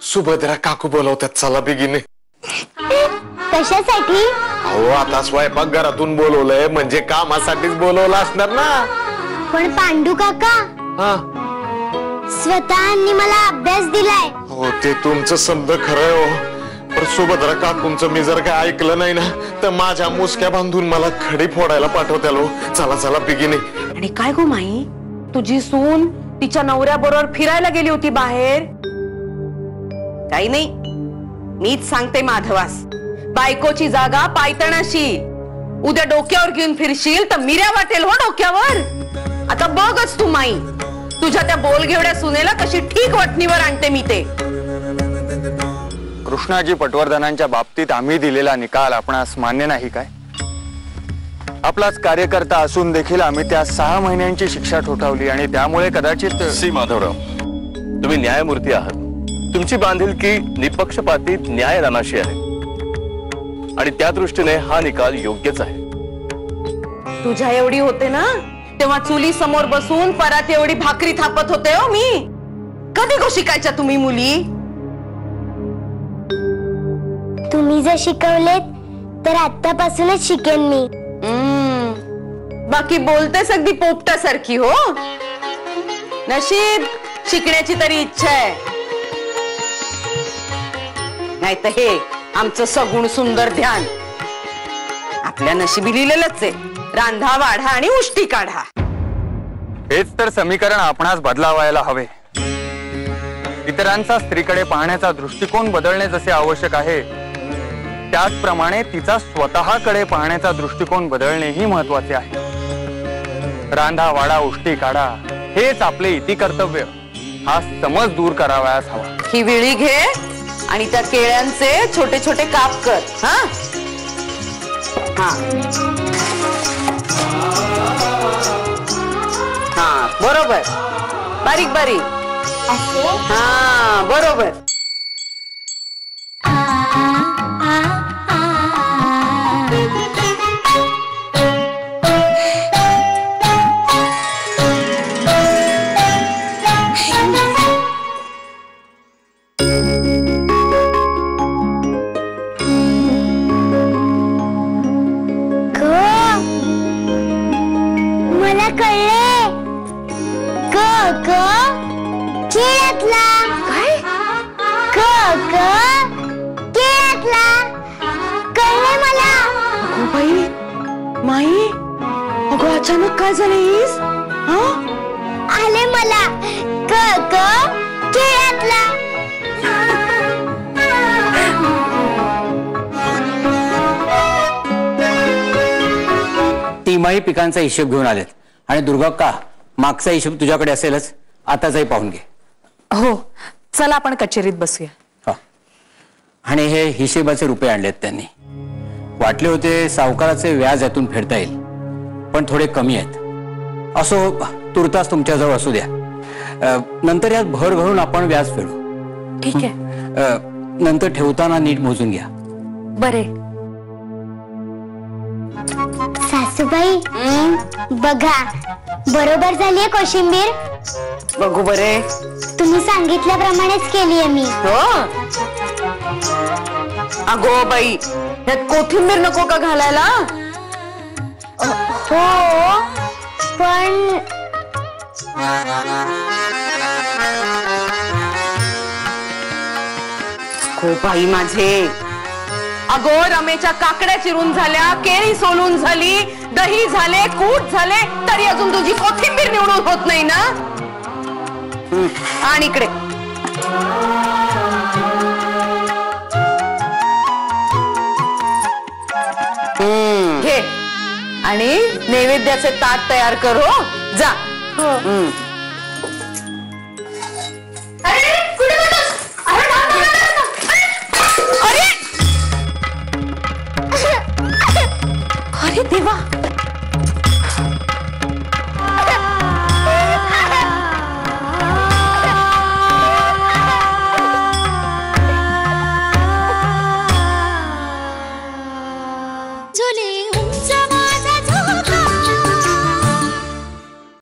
सुभद्रा काकू बोलवतात, चला बिगिने. कशासाठी? अहो आता स्वयंपाकघरातून बोलवलंय म्हणजे कामासाठीच बोलवलं असणार ना. पण पांडू काका स्वतःनी मला अभ्यास दिलाय. हो ते तुमचं समज खरंय हो, पण सुभद्रा काकूंचं मी जर काय ऐकलं नाही ना तर माझ्या मुसक्या बांधून मला खडी फोडायला पाठवत्याल हो. चला चला बिगिने. आणि काय गो माई, तुझी सून तिच्या नवऱ्याबरोबर फिरायला गेली होती बाहेर? काही नाही, मीच सांगते माधवास, बायकोची जागा पायतणाशी. उद्या डोक्यावर घेऊन फिरशील तर मिऱ्या वाटेल हो डोक्यावर. आता बघच तू माई, तुझ्या त्या बोलघेवड्या सुनेला कशी ठीक वटणीवर आणते मी ते. कृष्णाजी पटवर्धनांच्या बाबतीत आम्ही दिलेला निकाल आपणास मान्य नाही काय? आपलाच कार्यकर्ता असून देखील आम्ही त्या 6 महिन्यांची शिक्षा ठोठावली आणि त्यामुळे कदाचित. सी माधवराव, तुम्ही न्यायमूर्ती आहात. तुमची बांधिलकी निपक्षपाती न्यायदानाशी आहे आणि त्या दृष्टीने हा निकाल योग्यच आहे. तुझ्या एवढी होते ना तेव्हा चुली समोर बसून परात एवढी भाकरी थापत होते हो मी. कधी गो शिकायच्या तुम्ही मुली? तुम्ही जर शिकवलेत तर आतापासूनच शिकेन मी. बाकी बोलतेस अगदी पोपटासारखी हो. नशीब शिकण्याची तरी इच्छा आहे, नाही तर हे आमचं सगुण सुंदर ध्यान आपल्या नशिबी लिहिलेलंच आहे. रांधा वाढा आणि उष्टी काढा. हेच तर समीकरण आपणास बदलावायला हवे. इतरांचा स्त्रीकडे पाहण्याचा दृष्टिकोन बदलणे जसे आवश्यक आहे त्याचप्रमाणे तिचा स्वतःकडे पाहण्याचा दृष्टिकोन बदलणेही महत्वाचे आहे. रांधा वाडा उष्टी काढा हेच आपले इति कर्तव्य हा समज दूर करावयास हवा. ही विळी घे आणि त्या केळ्यांचे छोटे छोटे काप कर. हा हा बरोबर, बारीक बारीक. हा बरोबर. मला कळले. केळ्यातला. काय? केळ्यातला कळले मला. अगो बाई माई, अगो अचानक काय झालीस? आले मला. केळ्यातला. तिमाही पिकांचा हिशोब घेऊन आलेत आणि दुर्गाक्का मागचा हिशोब तुझ्याकडे असेलच, आता जाई पाहून घे. हो चला आपण कचेरीत बसूया. आणि हे हिशेबाचे रुपये आणलेत त्यांनी. वाटले होते सावकाराचे व्याज यातून फेडता येईल पण थोडे कमी आहेत. असो, तुर्तास तुमच्याजवळ असू द्या. नंतर यात भर घालून आपण व्याज फेडू. ठीक आहे. नंतर ठेवताना नीट मोजून घ्या. बरे. सासूबाई बघा, बरोबर झालीये कोशिंबीर. बघू बरे. तुम्ही सांगितल्याप्रमाणेच केलीये मी. हो अगो बाई, यात कोथिंबीर नको का घालायला? हो पण हो बाई माझे. अगो रमेच्या काकड्या चिरून झाल्या, केळी सोलून झाली, दही झाले, कूट झाले, तरी अजून तुझी कोथिंबीर निवडून होत नाही ना. आणि इकडे घे आणि नैवेद्याचे ताट तयार कर. हो जा.